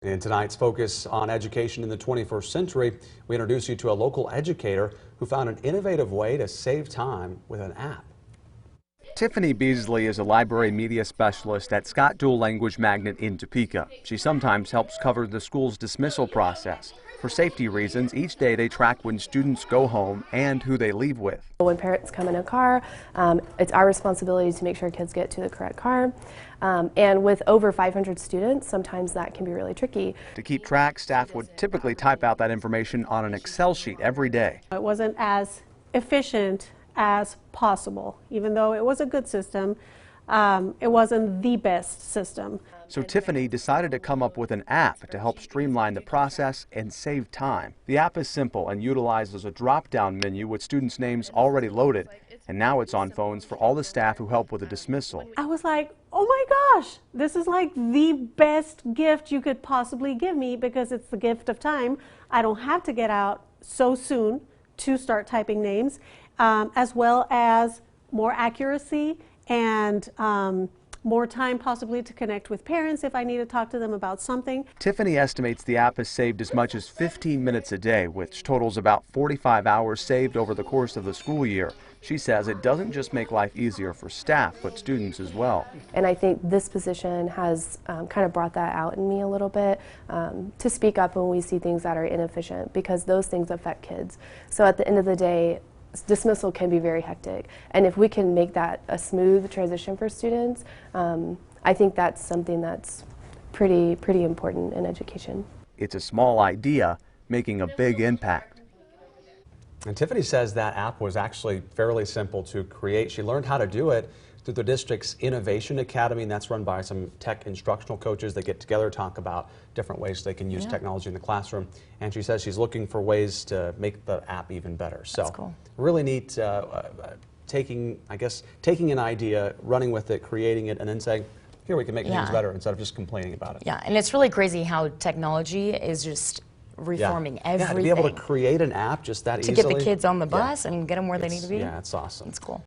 In tonight's Focus on Education in the 21st Century, we introduce you to a local educator who found an innovative way to save time with an app. Tiffany Beasley is a library media specialist at Scott Dual Language Magnet in Topeka. She sometimes helps cover the school's dismissal process. For safety reasons, each day they track when students go home and who they leave with. When parents come in a car, it's our responsibility to make sure kids get to the correct car. And with over 500 students, sometimes that can be really tricky. To keep track, staff would typically type out that information on an Excel sheet every day. It wasn't as efficient as possible. Even though it was a good system, it wasn't the best system. So Tiffany decided to come up with an app to help streamline the process and save time. The app is simple and utilizes a drop-down menu with students' names already loaded, and now it's on phones for all the staff who help with a dismissal. I was like, oh my gosh, this is like the best gift you could possibly give me, because it's the gift of time. I don't have to get out so soon to start typing names, as well as more accuracy and more time possibly to connect with parents if I need to talk to them about something. Tiffany estimates the app has saved as much as 15 minutes a day, which totals about 45 hours saved over the course of the school year. She says it doesn't just make life easier for staff, but students as well. And I think this position has kind of brought that out in me a little bit, to speak up when we see things that are inefficient, because those things affect kids. So at the end of the day, dismissal can be very hectic, and if we can make that a smooth transition for students, I think that's something that's pretty important in education. It's a small idea making a big impact. And Tiffany says that app was actually fairly simple to create. She learned how to do it through the district's Innovation Academy, and that's run by some tech instructional coaches that get together, talk about different ways they can use technology in the classroom. And she says she's looking for ways to make the app even better. So that's cool. Really neat, taking an idea, running with it, creating it, and then saying, here, we can make things better, instead of just complaining about it. Yeah, and it's really crazy how technology is just reforming everything. Yeah, to be able to create an app just that easily. To get the kids on the bus and get them where they need to be. Yeah, it's awesome. It's cool.